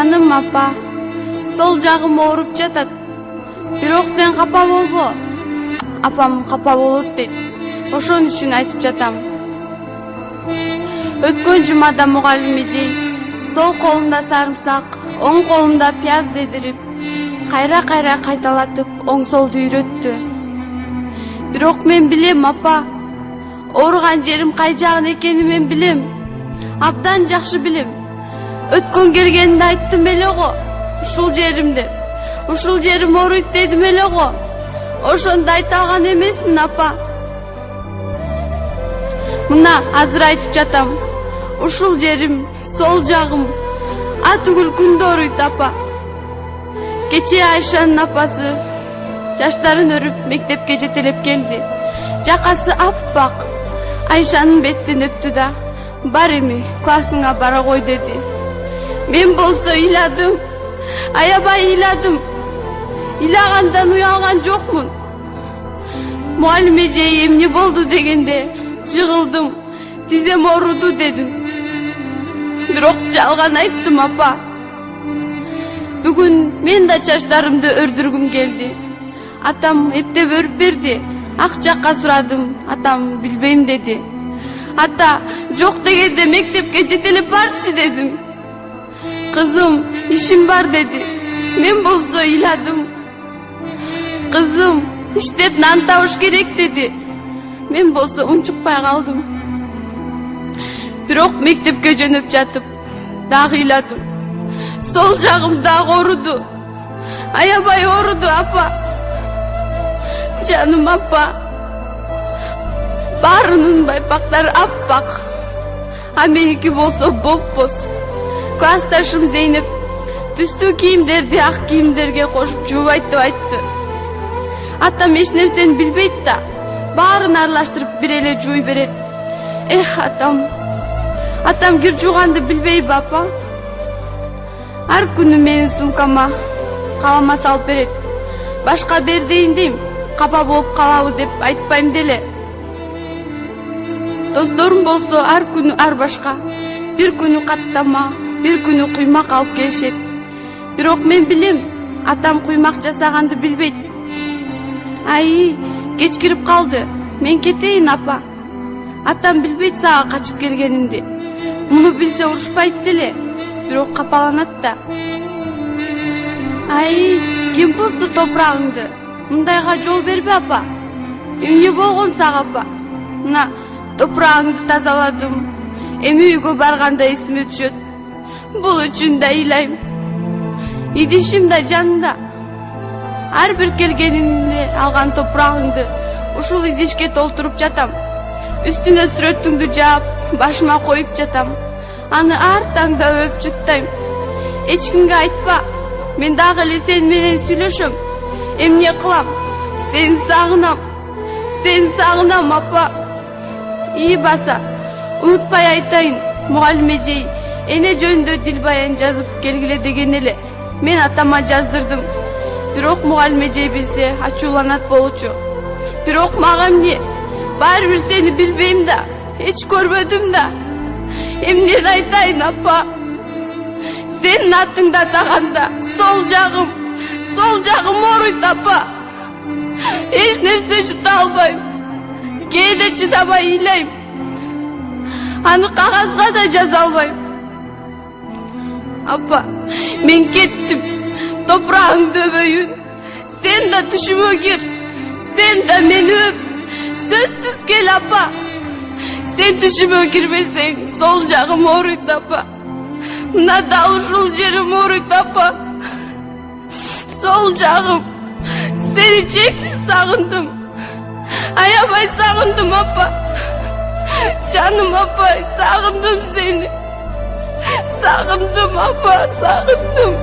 Canım apa, sol jagım ооруп жатат. Бирок сен капа болбо. Апам капа болот дейт. Ошон үчүн айтып жатам. Өткөн жумада мугалим эжей сол колумда сарымсак, оң колумда пияз дедирип, кайра кайталатып оң солду үйрөттү. Бирок мен билем апа, ооруган жерим кай жагын экенин мен билем. Абдан жакшы билем. Өткөн келгенде айттым эле го, ушул жерим деп. Ушул жерим ооруйт дедим эле го. Ошондо айта алган эмесмин апа. Мына азыр айтып жатам. Ушул жерим, сол жагым атүгүл күндө ооруйт апа. Кечээ Айшанын апасы жаштарын өрүп мектепке жетелеп келди. Жакасы аппак. Айшанын беттен өптү да, бар эми классыңа бара кой деди. Мен болсо ыйладым. Аябай ыйладым. Ыйлагандан уялган жокмун. Мугалим эжей эмне болду дегенде жыгылдым. Тизем ооруду дедим. Бирок жалган айттым апа. Бүгүн мен да чачтарымды өрдүргүм келди. Атам эптеп өрүп берди. Ак жакка сурадым. Атам билбейм деди. Ата, жок дегенде мектепке жетелеп барчы дедим. Кызым, ишим бар деди. Мен болсо ыйладым. Кызым, иштеп нан табыш керек деди. Мен болсо унчукпай калдым. Бирок мектепке жөнөп жатып, дагы ыйладым. Сол жагым дагы ооруду. Аябай ооруду апа. Жаным апа. Баарынын байпактары аппак. А меники болсо бопбоз. Классташым Зейнеп түстүү кийимдерди ак кийимдерге кошуп жуубайт деп айтты. Атам эч нерсени билбейт да, баарын аралаштырып бир эле жууй берет. Эх, атам. Атам кир жууганды билбейби апа? Ар күнү менин сумкама калама салып берет. Башка бер дейин дейм, капа болуп калабы деп айтпайм деле. Досторум болсо ар күнү ар башка. Бир күнү каттама, бир күнү куймак алып келишет. Бирок мен билем, атам куймак жасаганды билбейт. Ай, кеч кирип калды. Мен кетейин апа. Атам билбейт сага качып келгенимди. Муну билсе урушпайт деле, бирок капаланат да. Ай, ким бузду топурагыңды? Мындайга жол бербе апа. Эмне болгон сага апа? Мына топурагыңды тазаладым. Эми үйгө барганда эсиме түшөт. Бул үчүн да ыйлайм. Идишим да жанында. Ар бир келгенинде алган топурагыңды ушул идишке толтуруп жатам. Үстүнө сүрөтүңдү жаап, башыма коюп жатам. Аны ар таңда өп жуттайм. Эч кимге айтпа. Мен дагы эле сен менен сүйлөшөм. Эмне кылам? Сени сагынам. Сени сагынам апа. И баса. Унутпай айтайын, мугалим эжей эне жөнүндө дилбаян жазып келгиле деген эле. Мен атама жаздырдым. Бирок мугалим эжей билсе ачууланат болчу. Бирок мага эмне? Баары бир сени билбейм да, эч көрбөдүм да. Эмнени айтайын апа? Сенин атыңды атаганда сол жагым ооруйт апа. Эч нерсе жута албайм. Кээде чыдабай ыйлайм. Аны кагазга да жаза албайм. Апа, мен кеттим. Топурагыңды өбөйүн. Сен да түшүмө кир. Сен да мени өп. Сөзсүз кел апа. Сен түшүмө кирбесең, сол жагым ооруйт апа. Мына дал ушул жерим ооруйт апа. Сол жагым. Сени чексиз сагындым. Аябай сагындым апа. Жаным апа, сагындым сени. Сагындым апа, сагындым.